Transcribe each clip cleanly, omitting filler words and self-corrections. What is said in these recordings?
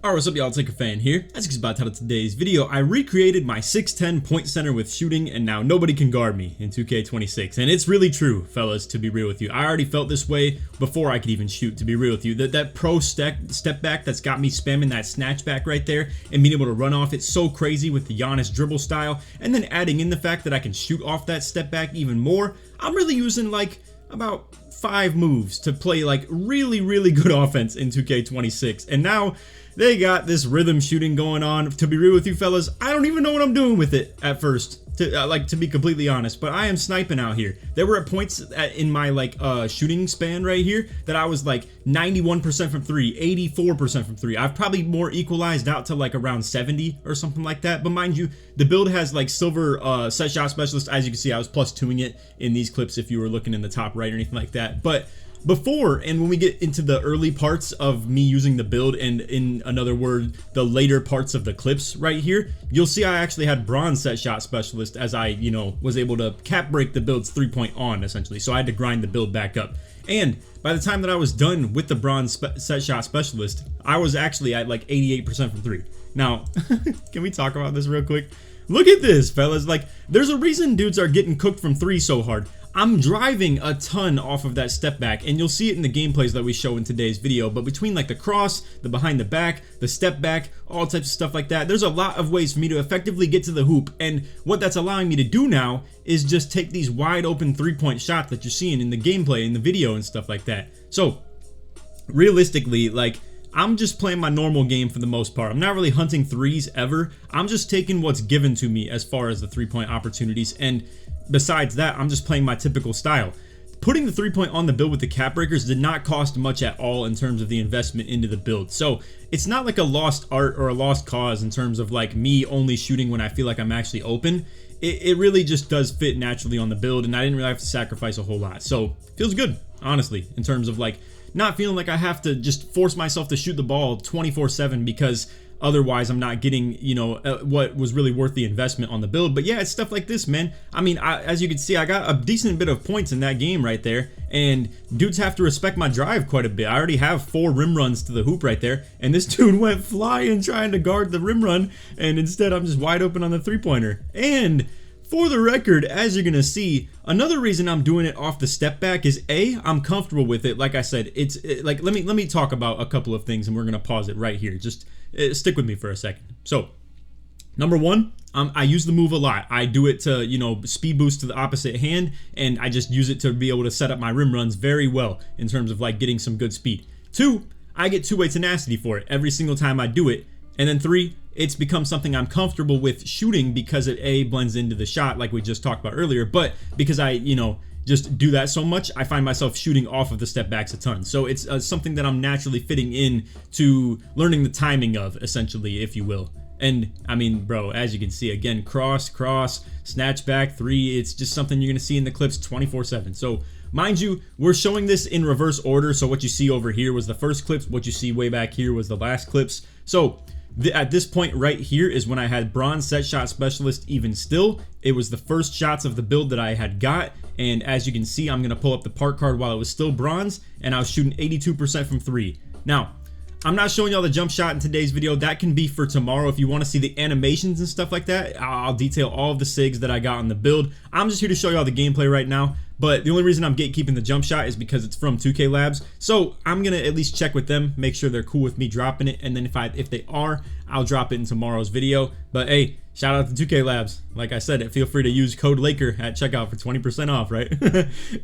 Alright, what's up y'all, it's LakerFan here. As you can see by the title of today's video, I recreated my 6'10 point center with shooting, and now nobody can guard me in 2K26. And it's really true, fellas, to be real with you. I already felt this way before I could even shoot, to be real with you. That pro step back that's got me spamming that snatch back right there and being able to run off it so crazy with the Giannis dribble style, and then adding in the fact that I can shoot off that step back even more. I'm really using like about 5 moves to play like really good offense in 2K26, and now they got this rhythm shooting going on. To be real with you fellas, I don't even know what I'm doing with it at first, to be completely honest, but I am sniping out here. There were points in my shooting span right here that I was like 91% from 3, 84% from 3. I've probably more equalized out to like around 70 or something like that, but mind you, the build has like silver set shot specialist. As you can see, I was +2ing it in these clips if you were looking in the top right or anything like that. But before, and when we get into the early parts of me using the build, and in another word, the later parts of the clips right here, you'll see I actually had bronze set shot specialist, as I, was able to cap break the build's 3-point on, essentially. So I had to grind the build back up. And by the time that I was done with the bronze set shot specialist, I was actually at like 88% from 3. Now, can we talk about this real quick? Look at this, fellas. Like, there's a reason dudes are getting cooked from 3 so hard. I'm driving a ton off of that step back, and you'll see it in the gameplays that we show in today's video, but between like the cross, the behind the back, the step back, all types of stuff like that, there's a lot of ways for me to effectively get to the hoop, and what that's allowing me to do now is just take these wide open 3-point shots that you're seeing in the gameplay, in the video and stuff like that. So realistically, like, I'm just playing my normal game for the most part. I'm not really hunting threes ever. I'm just taking what's given to me as far as the 3-point opportunities, and besides that, I'm just playing my typical style. Putting the 3-point on the build with the cap breakers did not cost much at all in terms of the investment into the build. So it's not like a lost art or a lost cause in terms of like me only shooting when I feel like I'm actually open. It really just does fit naturally on the build, and I didn't really have to sacrifice a whole lot. So feels good, honestly, in terms of like not feeling like I have to just force myself to shoot the ball 24/7 because otherwise I'm not getting, what was really worth the investment on the build. But yeah, it's stuff like this, man. I mean, as you can see, I got a decent bit of points in that game right there, and dudes have to respect my drive quite a bit. I already have 4 rim runs to the hoop right there, and this dude went flying trying to guard the rim run, and instead I'm just wide open on the 3-pointer. And for the record, as you're gonna see, another reason I'm doing it off the step back is A, I'm comfortable with it. Like I said, let me talk about a couple of things, and we're gonna pause it right here. Just stick with me for a second. So, number one, I use the move a lot. I do it to, speed boost to the opposite hand, and I just use it to be able to set up my rim runs very well in terms of like getting some good speed. 2, I get 2-way tenacity for it every single time I do it. And then 3, it's become something I'm comfortable with shooting because it A, blends into the shot like we just talked about earlier, but because I, just do that so much, I find myself shooting off of the step backs a ton. So it's something that I'm naturally fitting in to learning the timing of, essentially, if you will. And I mean, bro, as you can see, again, cross, snatch back, 3, it's just something you're gonna see in the clips 24/7. So mind you, we're showing this in reverse order. So what you see over here was the first clips, what you see way back here was the last clips. So at this point right here is when I had bronze set shot specialist. Even still, it was the first shots of the build that I had got, and as you can see, I'm gonna pull up the part card while it was still bronze, and I was shooting 82% from 3. Now, I'm not showing y'all the jump shot in today's video. That can be for tomorrow. If you want to see the animations and stuff like that, I'll detail all of the SIGs that I got on the build. I'm just here to show y'all the gameplay right now, but the only reason I'm gatekeeping the jump shot is because it's from 2K Labs. So I'm gonna at least check with them, make sure they're cool with me dropping it, and then if they are, I'll drop it in tomorrow's video. But hey, shout out to 2K Labs. Like I said, feel free to use code LAKER at checkout for 20% off, right?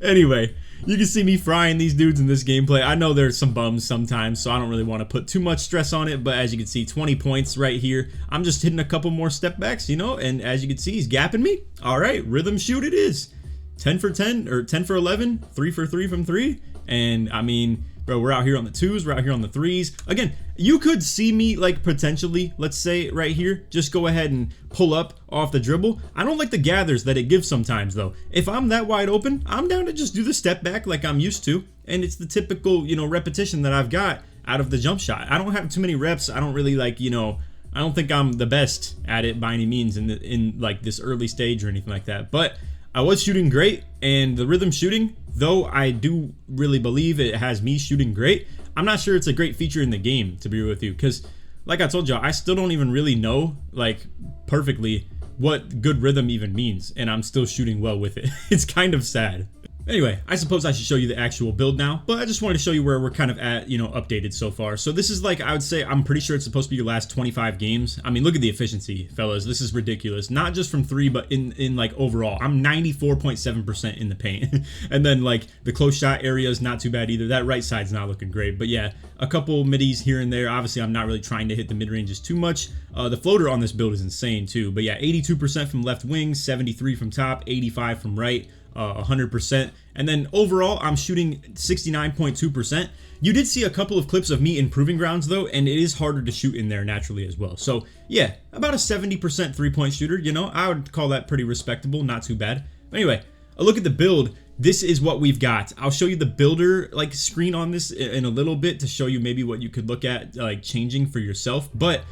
Anyway, you can see me frying these dudes in this gameplay. I know there's some bums sometimes, so I don't really want to put too much stress on it, but as you can see, 20 points right here. I'm just hitting a couple more step backs, and as you can see, he's gapping me. All right, rhythm shoot it is. 10 for 10, or 10 for 11, 3 for 3 from 3. And I mean, bro, we're out here on the 2s, we're out here on the 3s. Again, you could see me like potentially, let's say right here, just go ahead and pull up off the dribble. I don't like the gathers that it gives sometimes though. If I'm that wide open, I'm down to just do the step back like I'm used to. And it's the typical, repetition that I've got out of the jump shot. I don't have too many reps. I don't really like, I don't think I'm the best at it by any means in like this early stage or anything like that. But I was shooting great, and the rhythm shooting, though I do really believe it has me shooting great, I'm not sure it's a great feature in the game, to be real with you, because like I told y'all, I still don't even really know like perfectly what good rhythm even means, and I'm still shooting well with it. It's kind of sad. Anyway, I suppose I should show you the actual build now, but I just wanted to show you where we're kind of at, you know, updated so far. So this is like, I would say, I'm pretty sure it's supposed to be your last 25 games. I mean, look at the efficiency, fellas. This is ridiculous. Not just from 3, but in like overall. I'm 94.7% in the paint. And then like the close shot area is not too bad either. That right side's not looking great. But yeah, a couple middies here and there. Obviously, I'm not really trying to hit the mid-ranges too much. The floater on this build is insane too. But yeah, 82% from left wing, 73 from top, 85 from right. 100%, and then overall I'm shooting 69.2%. You did see a couple of clips of me in proving grounds though, and it is harder to shoot in there naturally as well. So yeah, about a 70% 3-point shooter, you know, I would call that pretty respectable, not too bad. But anyway, a look at the build. This is what we've got. I'll show you the builder like screen on this in a little bit to show you maybe what you could look at like changing for yourself, but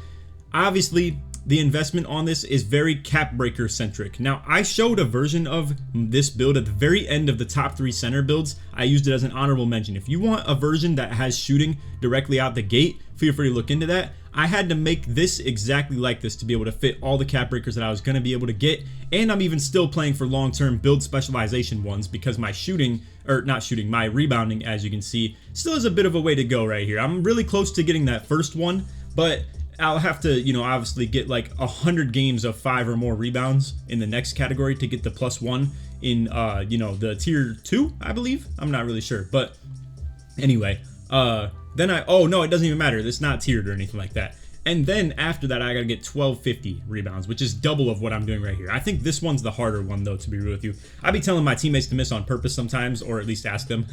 obviously the investment on this is very cap breaker centric. Now, I showed a version of this build at the very end of the top 3 center builds. I used it as an honorable mention. If you want a version that has shooting directly out the gate, feel free to look into that. I had to make this exactly like this to be able to fit all the cap breakers that I was going to be able to get, and I'm even still playing for long-term build specialization ones because my shooting, or not shooting, my rebounding, as you can see, still has a bit of a way to go right here. I'm really close to getting that first one, but I'll have to, you know, obviously get like 100 games of 5 or more rebounds in the next category to get the +1 in, you know, the tier 2, I believe. I'm not really sure, but anyway, then oh no, it doesn't even matter. It's not tiered or anything like that. And then after that, I gotta get 1250 rebounds, which is double of what I'm doing right here. I think this one's the harder one though, to be real with you. I be telling my teammates to miss on purpose sometimes, or at least ask them,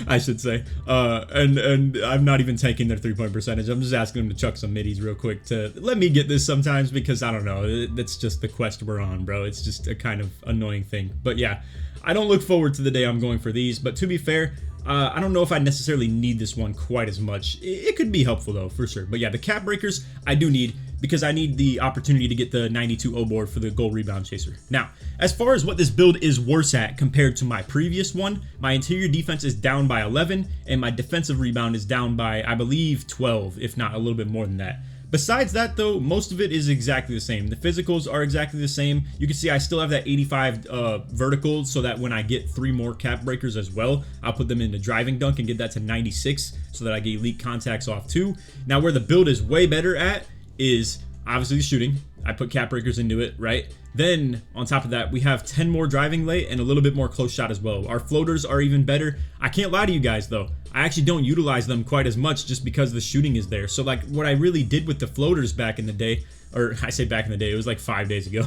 I should say. And I'm not even taking their 3-point percentage. I'm just asking them to chuck some middies real quick to let me get this sometimes, because I don't know, that's just the quest we're on, bro. It's just a kind of annoying thing. But yeah, I don't look forward to the day I'm going for these, but to be fair, I don't know if I necessarily need this one quite as much. It could be helpful though, for sure. But yeah, the cap breakers I do need, because I need the opportunity to get the 92 O board for the goal rebound chaser. Now, as far as what this build is worse at compared to my previous one, my interior defense is down by 11, and my defensive rebound is down by, I believe, 12, if not a little bit more than that. Besides that though, most of it is exactly the same. The physicals are exactly the same. You can see I still have that 85 vertical, so that when I get 3 more cap breakers as well, I'll put them into driving dunk and get that to 96 so that I get elite contacts off too. Now where the build is way better at is obviously the shooting. I put cap breakers into it, right? Then on top of that, we have 10 more driving late and a little bit more close shot as well. Our floaters are even better. I can't lie to you guys though, I actually don't utilize them quite as much just because the shooting is there. So like what I really did with the floaters back in the day, or I say back in the day, it was like 5 days ago,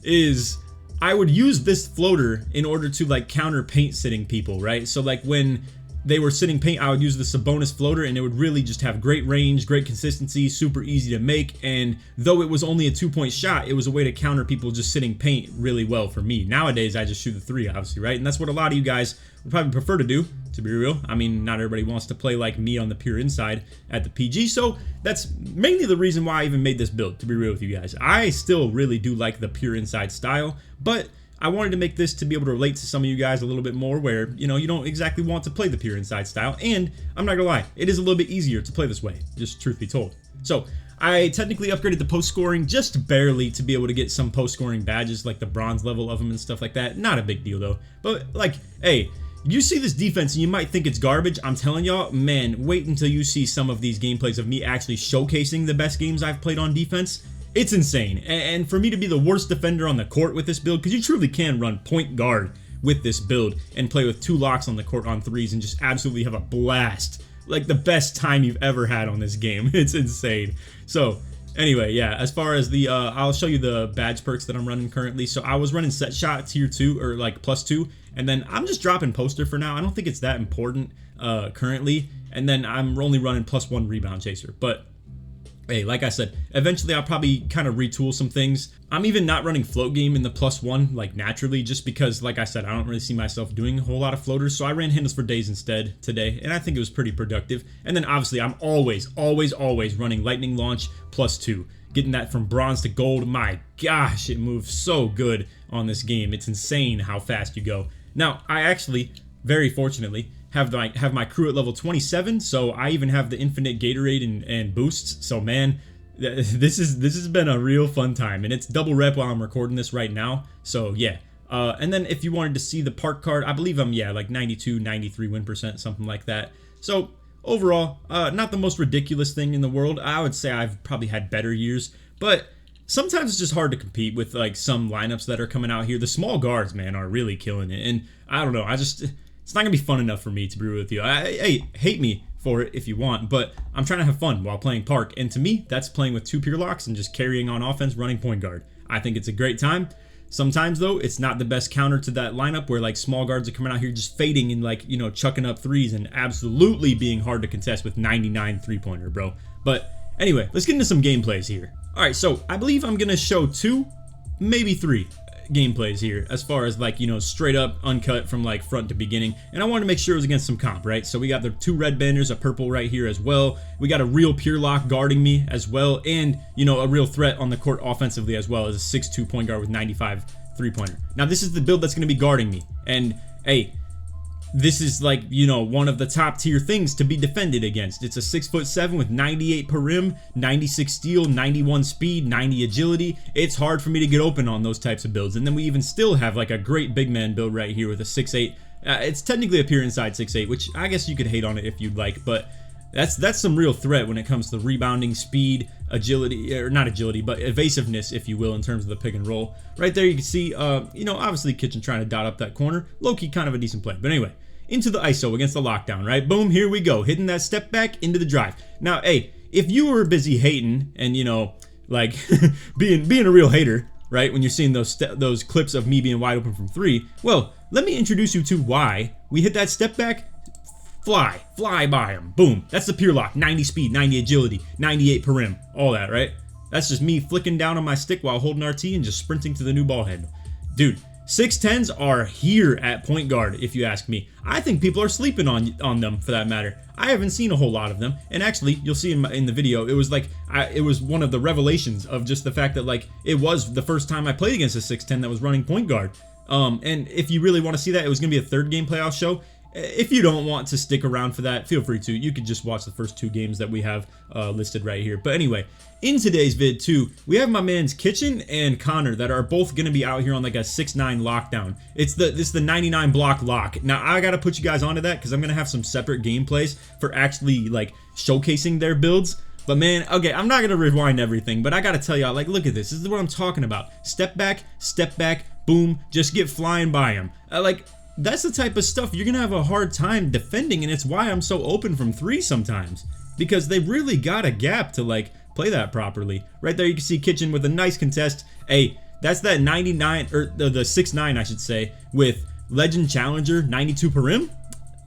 is I would use this floater in order to like counter paint sitting people, right? So like when they were sitting paint, I would use the Sabonis floater, and it would really just have great range, great consistency, super easy to make. And though it was only a 2-point shot, it was a way to counter people just sitting paint really well for me. Nowadays, I just shoot the 3, obviously, right? And that's what a lot of you guys would probably prefer to do, to be real. I mean, not everybody wants to play like me on the pure inside at the PG, so that's mainly the reason why I even made this build, to be real with you guys. I still really do like the pure inside style, but I wanted to make this to be able to relate to some of you guys a little bit more, where, you know, you don't exactly want to play the pure inside style, and I'm not gonna lie, it is a little bit easier to play this way, just truth be told. So I technically upgraded the post scoring just barely to be able to get some post scoring badges, like the bronze level of them and stuff like that. Not a big deal though, but like, hey, you see this defense and you might think it's garbage. I'm telling y'all, man, wait until you see some of these gameplays of me actually showcasing the best games I've played on defense. It's insane. And for me to be the worst defender on the court with this build, because you truly can run point guard with this build and play with 2 locks on the court on 3s and just absolutely have a blast. Like the best time you've ever had on this game. It's insane. So anyway, yeah, as far as the, I'll show you the badge perks that I'm running currently. So I was running set shot tier 2, or like +2, and then I'm just dropping poster for now. I don't think it's that important currently. And then I'm only running +1 rebound chaser. But hey, like I said, eventually I'll probably kind of retool some things. I'm even not running float game in the +1 like naturally, just because, like I said, I don't really see myself doing a whole lot of floaters. So I ran handles for days instead today, and I think it was pretty productive. And then obviously I'm always running lightning launch +2. Getting that from bronze to gold, my gosh, it moves so good on this game. It's insane how fast you go. Now, I actually, very fortunately, have my crew at level 27, so I even have the infinite Gatorade and boosts. So man, this has been a real fun time, and it's double rep while I'm recording this right now. So yeah. And then if you wanted to see the park card, I believe I'm, yeah, like 92, 93 win percent, something like that. So overall, not the most ridiculous thing in the world. I would say I've probably had better years, but sometimes it's just hard to compete with like some lineups that are coming out here. The small guards, man, are really killing it. And I don't know, it's not gonna be fun enough for me to be real with you. Hey, hate me for it if you want, but I'm trying to have fun while playing park. And to me, that's playing with 2 pure locks and just carrying on offense, running point guard. I think it's a great time. Sometimes though, it's not the best counter to that lineup where like small guards are coming out here just fading and like, you know, chucking up threes and absolutely being hard to contest with 99 3-pointer, bro. But anyway, let's get into some gameplays here. All right, so I believe I'm gonna show 2, maybe 3 gameplays here as far as like, you know, straight up uncut from like front to beginning. And I wanted to make sure it was against some comp, right? So we got the 2 red banners, a purple right here as well. We got a real pure lock guarding me as well, and you know, a real threat on the court offensively as well as a 6'2" point guard with 95 3-pointer. Now this is the build that's going to be guarding me, and hey, this is like, you know, one of the top tier things to be defended against. It's a 6'7" with 98 per rim, 96 steal, 91 speed, 90 agility. It's hard for me to get open on those types of builds. And then we even still have like a great big man build right here with a 6'8". It's technically a pure inside 6'8", which I guess you could hate on it if you'd like, but that's some real threat when it comes to rebounding, speed, agility, or not agility, but evasiveness, if you will, in terms of the pick and roll. Right there you can see, you know, obviously Kitchen trying to dot up that corner. Low-key kind of a decent play. But anyway, into the ISO against the lockdown, right? Boom, here we go. Hitting that step back into the drive. Now, hey, if you were busy hating and, you know, like being a real hater, right, when you're seeing those clips of me being wide open from 3, well, let me introduce you to why we hit that step back. Fly by him. Boom. That's the pure lock. 90 speed, 90 agility, 98 per rim. All that, right? That's just me flicking down on my stick while holding RT and just sprinting to the new ball handle. Dude, 6'10s are here at point guard, if you ask me. I think people are sleeping on them, for that matter. I haven't seen a whole lot of them, and actually, you'll see in the video, it was like, it was one of the revelations of just the fact that, like, it was the first time I played against a 6'10 that was running point guard. And if you really want to see that, it was going to be a 3rd game playoff show. If you don't want to stick around for that, feel free to. You could just watch the first 2 games that we have listed right here. But anyway, in today's vid too, we have my man's Kitchen and Connor that are both going to be out here on like a 6'9 lockdown. It's the 99 block lock. Now I got to put you guys onto that because I'm going to have some separate gameplays for actually like showcasing their builds. But man, okay, I'm not going to rewind everything, but I got to tell y'all, like, look at this. This is what I'm talking about. Step back, boom, just get flying by him. That's the type of stuff you're going to have a hard time defending, and it's why I'm so open from 3 sometimes. Because they really got a gap to, like, play that properly. Right there you can see Kitchen with a nice contest. Hey, that's that 99, or the 6'9", I should say, with Legend Challenger, 92 per rim.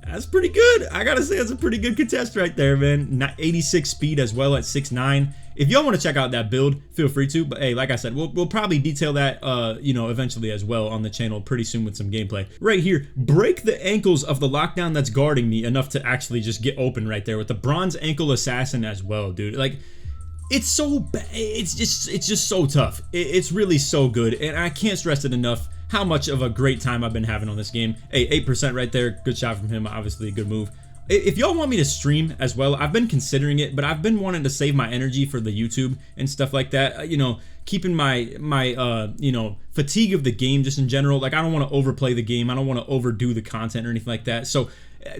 That's pretty good. I gotta say, that's a pretty good contest right there, man. 86 speed as well at 6'9". If y'all want to check out that build, feel free to. But hey, like I said, we'll probably detail that, you know, eventually as well on the channel pretty soon with some gameplay. Right here, break the ankles of the lockdown that's guarding me enough to actually just get open right there with the bronze ankle assassin as well, dude. Like, it's so bad. It's just so tough. It's really so good, and I can't stress it enough how much of a great time I've been having on this game. Hey, 8% right there. Good shot from him. Obviously a good move. If y'all want me to stream as well, I've been considering it, but I've been wanting to save my energy for the YouTube and stuff like that. You know, keeping my you know, fatigue of the game just in general. Like, I don't want to overplay the game. I don't want to overdo the content or anything like that. So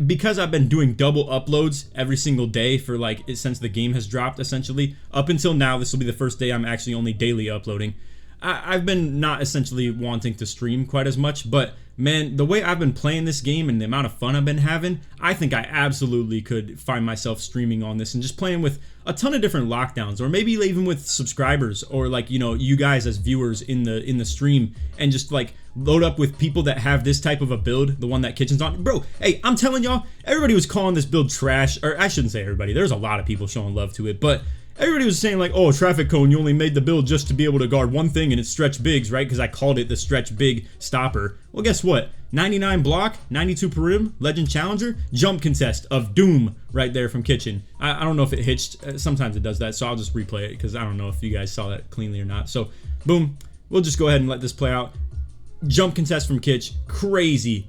because I've been doing double uploads every single day for like since the game has dropped, essentially up until now, this will be the first day I'm actually only daily uploading. I've been not essentially wanting to stream quite as much, but man, the way I've been playing this game and the amount of fun I've been having, I think I absolutely could find myself streaming on this and just playing with a ton of different lockdowns, or maybe even with subscribers, or like, you know, you guys as viewers in the stream, and just like load up with people that have this type of a build, the one that Kitchen's on. Bro, hey, I'm telling y'all, everybody was calling this build trash, or I shouldn't say everybody, there's a lot of people showing love to it, but everybody was saying like, oh, traffic cone, you only made the build just to be able to guard one thing, and it's stretch bigs, right? Because I called it the stretch big stopper. Well, guess what? 99 block, 92 per rim, Legend Challenger, jump contest of doom right there from Kitchen. I don't know if it hitched. Sometimes it does that, so I'll just replay it because I don't know if you guys saw that cleanly or not. So, boom. We'll just go ahead and let this play out. Jump contest from Kitch, crazy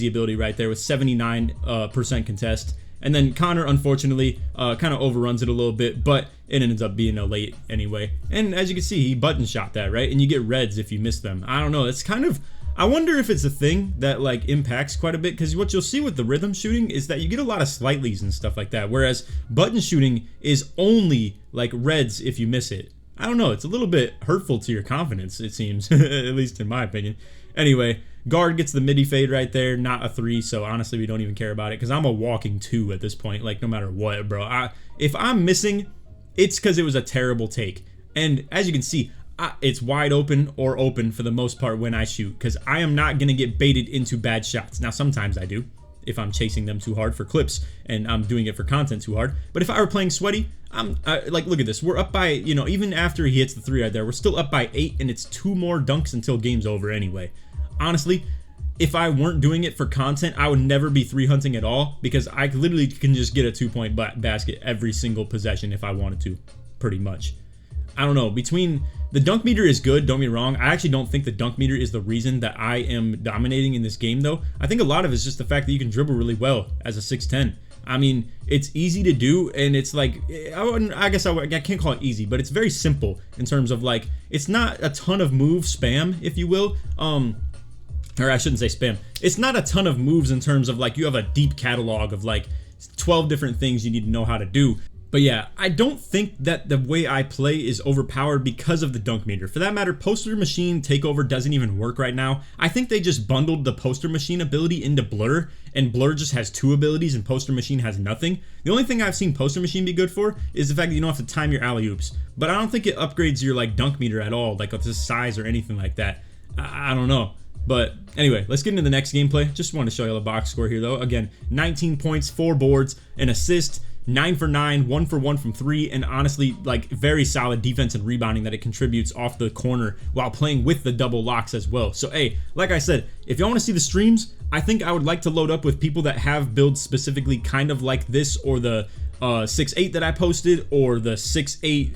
ability right there with 79% contest. And then Connor, unfortunately, kind of overruns it a little bit, but it ends up being a late anyway. And as you can see, he button shot that, right? And you get reds if you miss them. I don't know. It's kind of, I wonder if it's a thing that like impacts quite a bit, because what you'll see with the rhythm shooting is that you get a lot of slightlies and stuff like that, whereas button shooting is only like reds if you miss it. I don't know. It's a little bit hurtful to your confidence, it seems, at least in my opinion. Anyway, guard gets the midi fade right there, not a 3, so honestly we don't even care about it because I'm a walking 2 at this point, like no matter what, bro. If I'm missing, it's because it was a terrible take. And as you can see, it's wide open or open for the most part when I shoot, because I am not going to get baited into bad shots. Now sometimes I do, if I'm chasing them too hard for clips and I'm doing it for content too hard. But if I were playing sweaty, like, look at this. We're up by, you know, even after he hits the 3 right there, we're still up by 8, and it's 2 more dunks until game's over anyway. Honestly, if I weren't doing it for content, I would never be 3 hunting at all, because I literally can just get a 2-point basket every single possession if I wanted to, pretty much. I don't know, between the dunk meter is good, don't get me wrong. I actually don't think the dunk meter is the reason that I am dominating in this game though. I think a lot of it is just the fact that you can dribble really well as a 6'10". I mean, it's easy to do, and it's like, I guess I can't call it easy, but it's very simple in terms of like, it's not a ton of move spam, if you will. Or I shouldn't say spam. It's not a ton of moves in terms of like you have a deep catalog of like 12 different things you need to know how to do. But yeah, I don't think that the way I play is overpowered because of the dunk meter. For that matter, poster machine takeover doesn't even work right now. I think they just bundled the poster machine ability into blur, and blur just has 2 abilities and poster machine has nothing. The only thing I've seen poster machine be good for is the fact that you don't have to time your alley-oops. But I don't think it upgrades your like dunk meter at all, like with the size or anything like that. I don't know. But anyway, let's get into the next gameplay. Just want to show you the box score here though. Again, 19 points, 4 boards, an assist, 9 for 9, 1 for 1 from 3, and honestly, like, very solid defense and rebounding that it contributes off the corner while playing with the double locks as well. So, hey, like I said, if y'all want to see the streams, I think I would like to load up with people that have builds specifically kind of like this, or the 6'8 that I posted, or the 6'8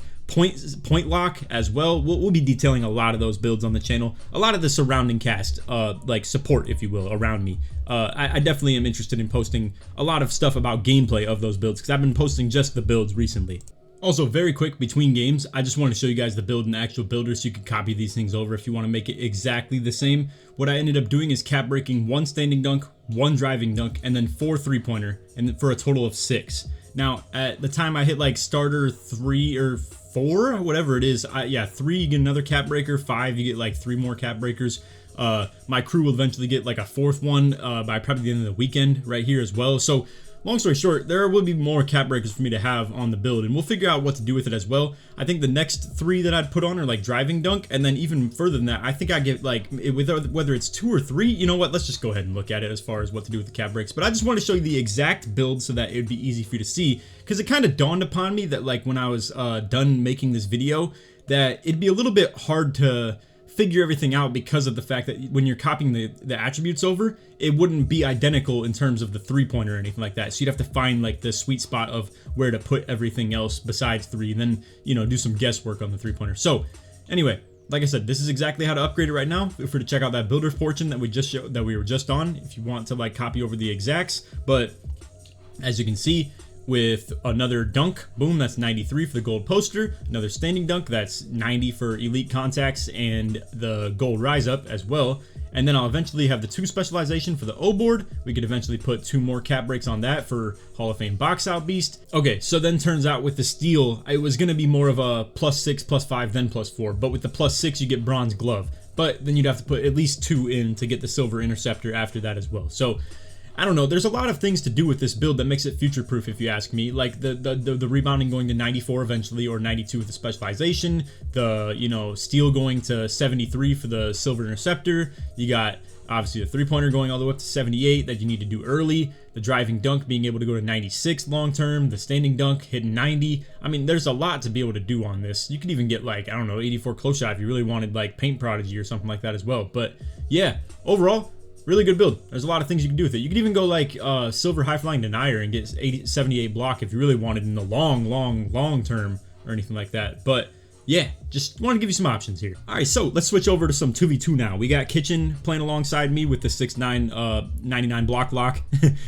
point lock as well. We'll be detailing a lot of those builds on the channel, a lot of the surrounding cast, like support, if you will, around me. I definitely am interested in posting a lot of stuff about gameplay of those builds, because I've been posting just the builds recently. Also, very quick, between games, I just want to show you guys the build in the actual builder so you can copy these things over if you want to make it exactly the same. What I ended up doing is cap breaking 1 standing dunk, 1 driving dunk, and then 4 3-pointer, and for a total of 6. Now, at the time I hit like starter 3 or 4, whatever it is, yeah, 3 you get another cap breaker, 5 you get like 3 more cap breakers. My crew will eventually get like a 4th one by probably the end of the weekend right here as well. So long story short, there will be more cap breakers for me to have on the build, and we'll figure out what to do with it as well. I think the next 3 that I'd put on are like driving dunk, and then even further than that, I think I get like, whether it's 2 or 3, you know what, let's just go ahead and look at it as far as what to do with the cap breaks. But I just want to show you the exact build so that it would be easy for you to see, because it kind of dawned upon me that like when I was done making this video, that it'd be a little bit hard to figure everything out because of the fact that when you're copying the attributes over, it wouldn't be identical in terms of the 3-pointer or anything like that. So you'd have to find like the sweet spot of where to put everything else besides 3, and then, you know, do some guesswork on the 3-pointer. So anyway, like I said, this is exactly how to upgrade it right now. Feel free to check out that builder portion that we were just on if you want to like copy over the exacts. But as you can see, with another dunk, boom, that's 93 for the gold poster. Another standing dunk, that's 90 for elite contacts and the gold rise up as well. And then I'll eventually have the 2 specialization for the O board. We could eventually put 2 more cap breaks on that for Hall of Fame box out beast. Okay, so then turns out with the steel, it was going to be more of a +6, +5, then +4. But with the +6, you get bronze glove. But then you'd have to put at least 2 in to get the silver interceptor after that as well. So I don't know, there's a lot of things to do with this build that makes it future proof if you ask me, like the rebounding going to 94 eventually, or 92 with the specialization, the, you know, steel going to 73 for the silver interceptor. You got obviously the 3-pointer going all the way up to 78 that you need to do early, the driving dunk being able to go to 96 long term, the standing dunk hitting 90. I mean, there's a lot to be able to do on this. You could even get like, I don't know, 84 close shot if you really wanted like paint prodigy or something like that as well. But yeah, overall, really good build. There's a lot of things you can do with it. You could even go like silver high flying denier and get 78 block if you really wanted in the long term or anything like that. But yeah, just want to give you some options here. All right, so let's switch over to some 2v2 now. We got Kitchen playing alongside me with the 6'9", 99 block lock.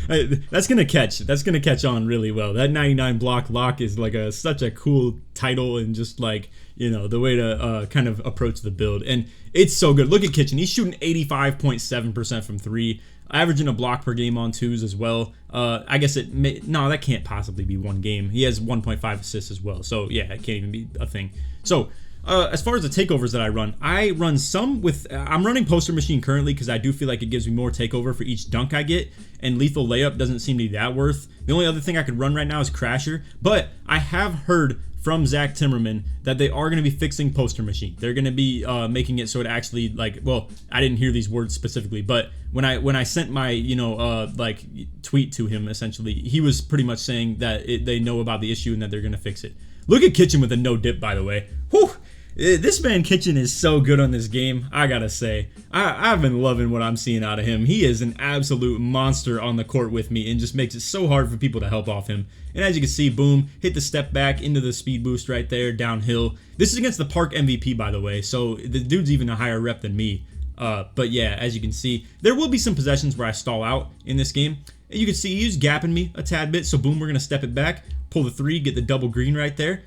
That's gonna catch on really well. That 99 block lock is like such a cool title, and just like, you know, the way to kind of approach the build, and it's so good. Look at Kitchen, he's shooting 85.7% from 3, averaging a block per game on 2s as well. I guess no, that can't possibly be one game. He has 1.5 assists as well, so yeah, it can't even be a thing. So as far as the takeovers that I run some with, I'm running Poster Machine currently because I do feel like it gives me more takeover for each dunk I get, and Lethal Layup doesn't seem to be that worth. The only other thing I could run right now is Crasher, but I have heard from Zach Timmerman that they are going to be fixing Poster Machine. They're going to be making it so it actually, like, well, I didn't hear these words specifically, but when I sent my, you know, like tweet to him, essentially, he was pretty much saying that they know about the issue and that they're going to fix it. Look at Kitchen with a no dip, by the way. Whew. This man Kitchen is so good on this game, I gotta say. I've been loving what I'm seeing out of him. He is an absolute monster on the court with me, and just makes it so hard for people to help off him. And as you can see, boom, hit the step back into the speed boost right there, downhill. This is against the Park MVP, by the way, so the dude's even a higher rep than me. But yeah, as you can see, there will be some possessions where I stall out in this game. And you can see he's gapping me a tad bit, so boom, we're gonna step it back, pull the 3, get the double green right there.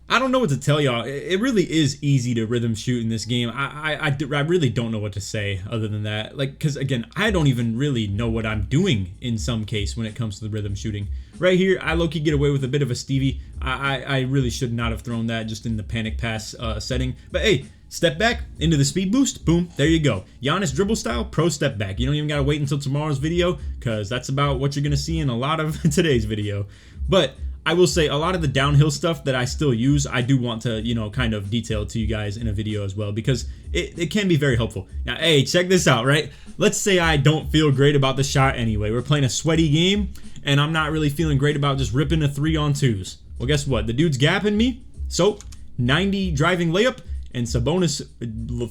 I don't know what to tell y'all. It really is easy to rhythm shoot in this game. I really don't know what to say other than that. Like, because again, I don't even really know what I'm doing in some case when it comes to the rhythm shooting. Right here, I low-key get away with a bit of a Stevie. I really should not have thrown that just in the panic pass setting. But hey, step back into the speed boost. Boom, there you go. Giannis dribble style, pro step back. You don't even got to wait until tomorrow's video, because that's about what you're going to see in a lot of today's video. But I will say a lot of the downhill stuff that I still use, I do want to, you know, kind of detail to you guys in a video as well, because it can be very helpful. Now, hey, check this out, right? Let's say I don't feel great about the shot anyway. We're playing a sweaty game, and I'm not really feeling great about just ripping a 3-on-2s. Well, guess what? The dude's gapping me, so 90 driving layup and Sabonis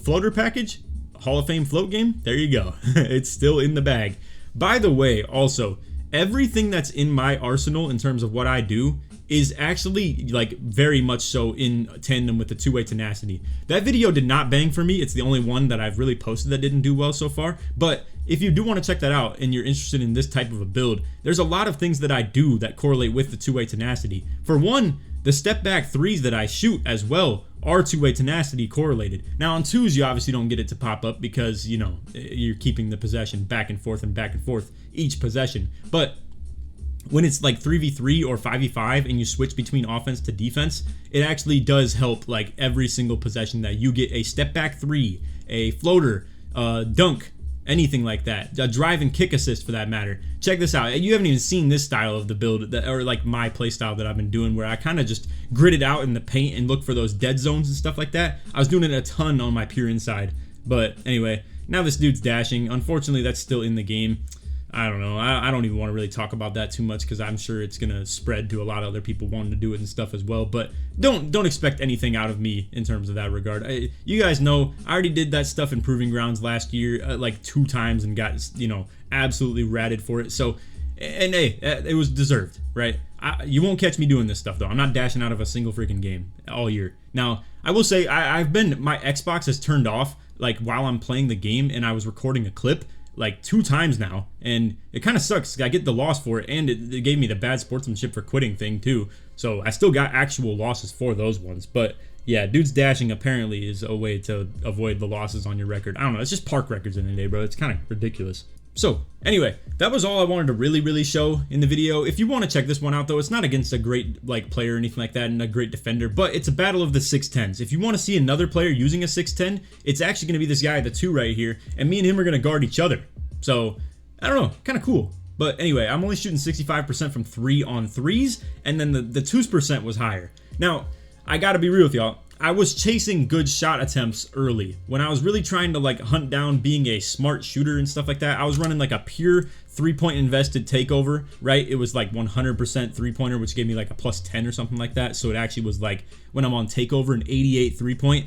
floater package, Hall of Fame float game, there you go. It's still in the bag. By the way, also, everything that's in my arsenal in terms of what I do is actually like very much so in tandem with the two-way tenacity. That video did not bang for me. It's the only one that I've really posted that didn't do well so far. But if you do want to check that out and you're interested in this type of a build, there's a lot of things that I do that correlate with the two-way tenacity. For one, the step back 3s that I shoot as well are two-way tenacity correlated. Now on 2s, you obviously don't get it to pop up because, you know, you're keeping the possession back and forth each possession. But when it's like 3v3 or 5v5 and you switch between offense to defense, it actually does help like every single possession that you get a step back 3, a floater, dunk, anything like that, a drive and kick assist for that matter. Check this out. You haven't even seen this style of the build, or like my play style that I've been doing, where I kind of just grit it out in the paint and look for those dead zones and stuff like that. I was doing it a ton on my pure inside. But anyway, now this dude's dashing. Unfortunately, that's still in the game. I don't know. I don't even want to really talk about that too much because I'm sure it's going to spread to a lot of other people wanting to do it and stuff as well. But don't expect anything out of me in terms of that regard. You guys know I already did that stuff in Proving Grounds last year like 2 times and got, you know, absolutely ratted for it. So, and hey, it was deserved, right? You won't catch me doing this stuff though. I'm not dashing out of a single freaking game all year. Now, I will say my Xbox has turned off like while I'm playing the game and I was recording a clip like 2 times now, and it kind of sucks. I get the loss for it, and it gave me the bad sportsmanship for quitting thing too, so I still got actual losses for those ones. But yeah, dude's dashing apparently is a way to avoid the losses on your record. I don't know, it's just park records in the day, bro. It's kind of ridiculous. So anyway, that was all I wanted to really show in the video. If you want to check this one out though, it's not against a great like player or anything like that and a great defender, but it's a battle of the 6'10s. If you want to see another player using a 6'10, it's actually going to be this guy, the 2 right here, and me and him are going to guard each other. So I don't know, kind of cool. But anyway, I'm only shooting 65% from 3-on-3s, and then the 2s% was higher. Now, I gotta be real with y'all. I was chasing good shot attempts early. When I was really trying to like hunt down being a smart shooter and stuff like that, I was running like a pure 3-point invested takeover, right? It was like 100% 3-pointer, which gave me like a +10 or something like that. So it actually was like, when I'm on takeover, an 88 3-point.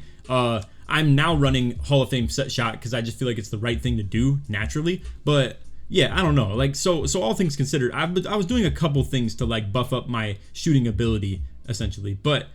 I'm now running Hall of Fame set shot because I just feel like it's the right thing to do naturally. But yeah, I don't know. Like, so all things considered, I was doing a couple things to like buff up my shooting ability essentially. But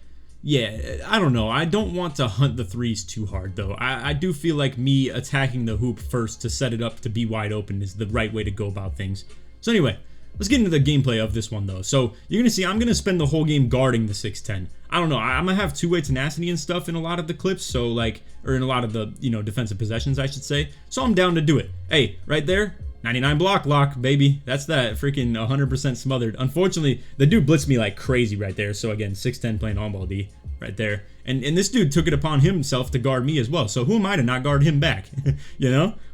yeah, I don't know. I don't want to hunt the threes too hard, though. I do feel like me attacking the hoop first to set it up to be wide open is the right way to go about things. So anyway, let's get into the gameplay of this one, though. So you're going to see I'm going to spend the whole game guarding the 6'10". I don't know. I'm going to have two-way tenacity and stuff in a lot of the clips, so like, or in a lot of the, defensive possessions, I should say. So I'm down to do it. Hey, right there. 99 block lock, baby. That's that freaking 100% smothered. Unfortunately, the dude blitzed me like crazy right there. So again, 6'10" playing on-ball D right there. And this dude took it upon himself to guard me as well. So who am I to not guard him back?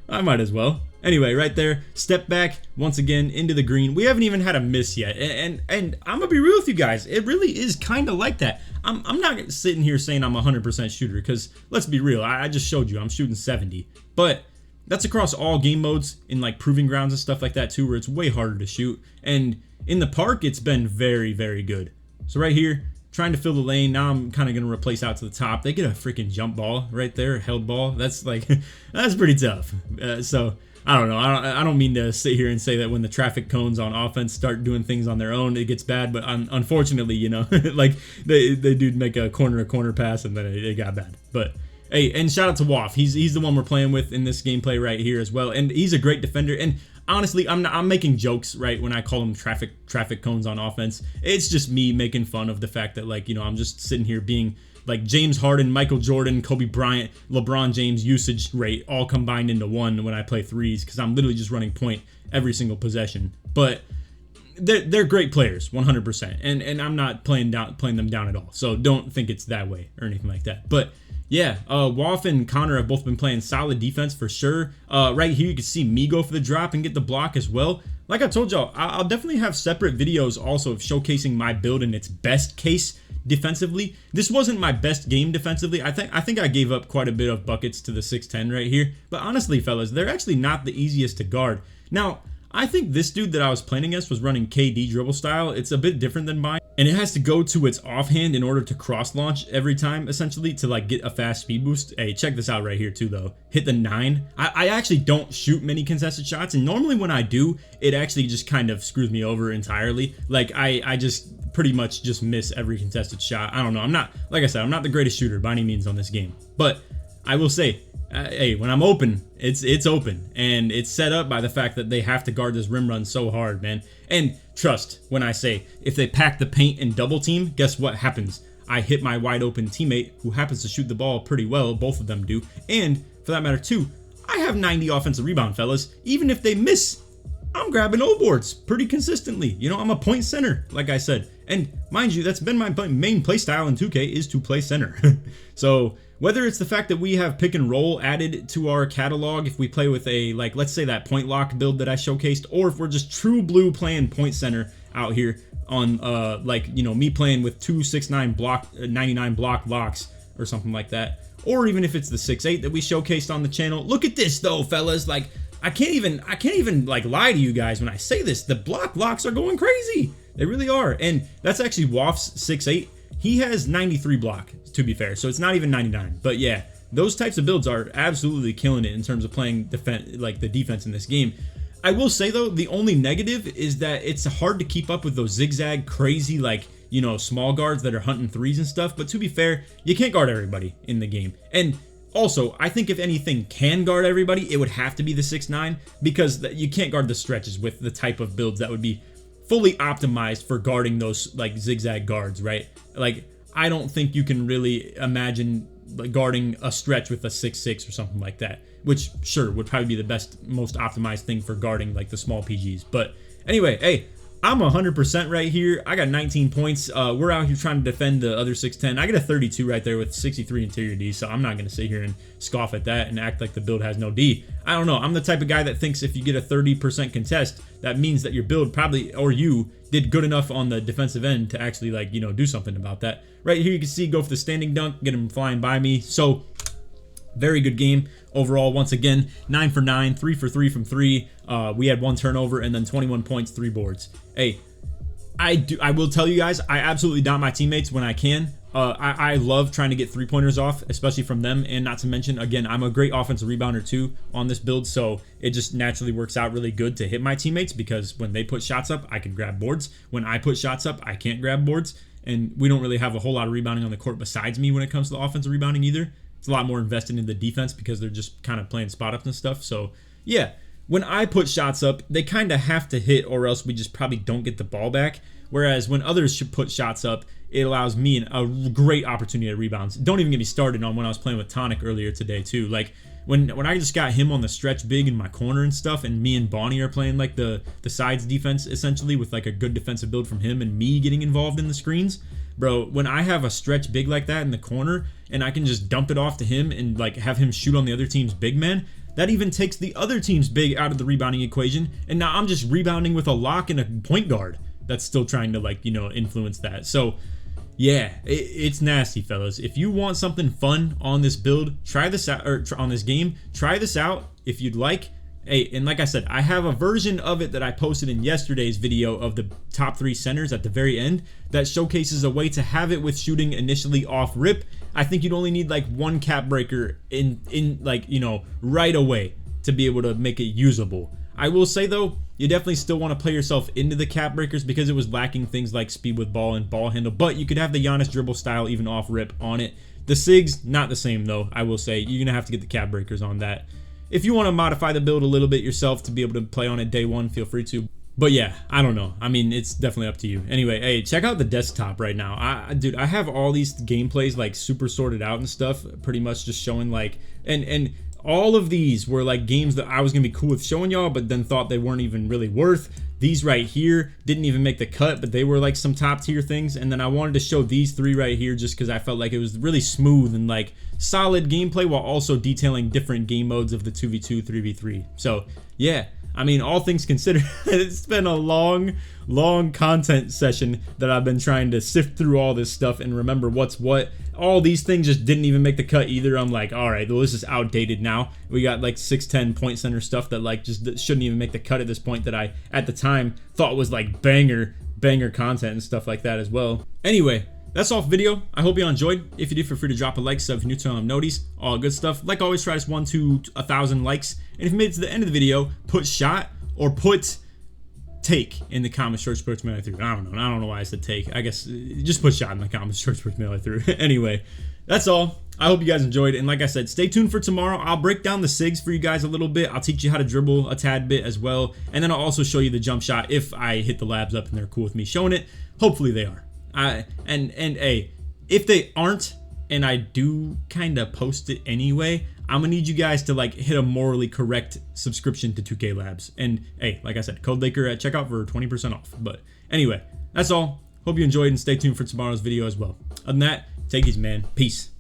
I might as well. Anyway, right there, step back once again into the green. We haven't even had a miss yet. And I'm going to be real with you guys. It really is kind of like that. I'm not sitting here saying I'm a 100% shooter because let's be real. I just showed you I'm shooting 70. But that's across all game modes in like proving grounds and stuff like that too, where it's way harder to shoot. And in the park, it's been very, very good. So right here, trying to fill the lane. Now I'm kind of going to replace out to the top. They get a freaking jump ball right there, held ball. That's like, that's pretty tough. So I don't know. I don't mean to sit here and say that when the traffic cones on offense start doing things on their own, it gets bad. But unfortunately, like they do make a corner pass and then it got bad. But hey, and shout out to Waff. He's the one we're playing with in this gameplay right here as well, and he's a great defender. And honestly, I'm making jokes right when I call him traffic cones on offense. It's just me making fun of the fact that like I'm just sitting here being like James Harden, Michael Jordan, Kobe Bryant, LeBron James usage rate all combined into one when I play threes because I'm literally just running point every single possession. But they're great players, 100%, and I'm not playing them down at all. So don't think it's that way or anything like that. But yeah, Waff and Connor have both been playing solid defense for sure. Right here, you can see me go for the drop and get the block as well. Like I told y'all, I'll definitely have separate videos also of showcasing my build in its best case defensively. This wasn't my best game defensively. I think I gave up quite a bit of buckets to the 6'10" right here. But honestly, fellas, they're actually not the easiest to guard. Now, I think this dude that I was playing against was running KD dribble style. It's a bit different than mine. And it has to go to its offhand in order to cross launch every time, essentially, to like get a fast speed boost. Hey, check this out right here too, though. Hit the 9. I actually don't shoot many contested shots. And normally when I do, it actually just kind of screws me over entirely. Like I just pretty much just miss every contested shot. I don't know. I'm not, like I said, I'm not the greatest shooter by any means on this game. But I will say, hey, when I'm open, it's open, and it's set up by the fact that they have to guard this rim run so hard, man. And trust when I say, if they pack the paint and double team, guess what happens? I hit my wide open teammate who happens to shoot the ball pretty well. Both of them do, and for that matter too, I have 90 offensive rebound, fellas. Even if they miss, I'm grabbing O boards pretty consistently. I'm a point center, like I said. And mind you, that's been my main play style in 2K is to play center. So whether it's the fact that we have pick and roll added to our catalog if we play with a, like, let's say that point lock build that I showcased, or if we're just true blue playing point center out here on, me playing with 269 block, 99 block locks or something like that, or even if it's the 6'8" that we showcased on the channel. Look at this though, fellas. Like, I can't even like lie to you guys when I say this. The block locks are going crazy. They really are. And that's actually Waff's 6'8". He has 93 block, to be fair, so it's not even 99. But yeah, those types of builds are absolutely killing it in terms of playing the defense in this game. I will say though, the only negative is that it's hard to keep up with those zigzag crazy small guards that are hunting threes and stuff. But to be fair, you can't guard everybody in the game. And also, I think if anything can guard everybody, it would have to be the 6'9", because you can't guard the stretches with the type of builds that would be fully optimized for guarding those like zigzag guards, right? Like, I don't think you can really imagine like guarding a stretch with a 6'6" or something like that, which sure would probably be the best, most optimized thing for guarding like the small PGs. But anyway, hey, I'm 100% right here. I got 19 points. We're out here trying to defend the other 6'10". I get a 32 right there with 63 interior D, so I'm not going to sit here and scoff at that and act like the build has no D. I don't know. I'm the type of guy that thinks if you get a 30% contest, that means that your build probably, or you, did good enough on the defensive end to actually do something about that. Right here you can see go for the standing dunk, get him flying by me. So very good game overall. Once again, 9 for 9, 3 for 3 from 3. We had 1 turnover and then 21 points, 3 boards. Hey, I will tell you guys, I absolutely dot my teammates when I can. I love trying to get 3-pointers off, especially from them. And not to mention, again, I'm a great offensive rebounder too on this build, so it just naturally works out really good to hit my teammates, because when they put shots up, I can grab boards. When I put shots up, I can't grab boards. and we don't really have a whole lot of rebounding on the court besides me when it comes to the offensive rebounding either. It's a lot more invested in the defense because they're just kind of playing spot ups and stuff. So yeah, when I put shots up, they kind of have to hit or else we just probably don't get the ball back. Whereas when others should put shots up, it allows me a great opportunity at rebounds. Don't even get me started on when I was playing with Tonic earlier today too. Like when I just got him on the stretch big in my corner and stuff, and me and Bonnie are playing like the sides defense essentially with like a good defensive build from him and me getting involved in the screens. Bro, when I have a stretch big like that in the corner and I can just dump it off to him and like have him shoot on the other team's big man, that even takes the other team's big out of the rebounding equation. And now I'm just rebounding with a lock and a point guard that's still trying to like, you know, influence that. So yeah, it's nasty, fellas. If you want something fun on this build, try this out, or on this game, try this out if you'd like. Hey, and like I said, I have a version of it that I posted in yesterday's video of the top 3 centers at the very end that showcases a way to have it with shooting initially off rip. I think you'd only need like 1 cap breaker in like, you know, right away to be able to make it usable. I will say though, you definitely still want to play yourself into the cap breakers because it was lacking things like speed with ball and ball handle, but you could have the Giannis dribble style even off rip on it. The SIGs, not the same though, I will say. You're going to have to get the cap breakers on that. If you want to modify the build a little bit yourself to be able to play on it day one, feel free to. But yeah, I don't know. I mean, it's definitely up to you. Anyway, hey, check out the desktop right now. Dude, I have all these gameplays like super sorted out and stuff, pretty much just showing like, and all of these were like games that I was gonna be cool with showing y'all, but then thought they weren't even really worth. These right here didn't even make the cut, but they were like some top tier things. And then I wanted to show these 3 right here just because I felt like it was really smooth and like solid gameplay while also detailing different game modes of the 2v2, 3v3. So yeah, I mean, all things considered, it's been a long content session that I've been trying to sift through all this stuff and remember what's what. All these things just didn't even make the cut either. I'm like, all right, well, this is outdated now. We got like 6'10" point center stuff that like just shouldn't even make the cut at this point that I, at the time, thought was like banger content and stuff like that as well. Anyway, that's all for video. I hope you all enjoyed. If you did, feel free to drop a like, sub if you're new to noties, all good stuff. Like always, try this 1 to 1,000 likes. And if you made it to the end of the video, put shot or put take in the comments. Short sports mail I through. I don't know why I said take. I guess just put shot in the comments. Short sports mail I through. Anyway, that's all. I hope you guys enjoyed. And like I said, stay tuned for tomorrow. I'll break down the SIGs for you guys a little bit. I'll teach you how to dribble a tad bit as well. And then I'll also show you the jump shot if I hit the labs up and they're cool with me showing it. Hopefully they are. And hey, if they aren't and I do kind of post it anyway, I'm gonna need you guys to like hit a morally correct subscription to 2K Labs. And hey, like I said, code Laker at checkout for 20% off. But anyway, that's all. Hope you enjoyed and stay tuned for tomorrow's video as well. Other than that, take it easy, man. Peace.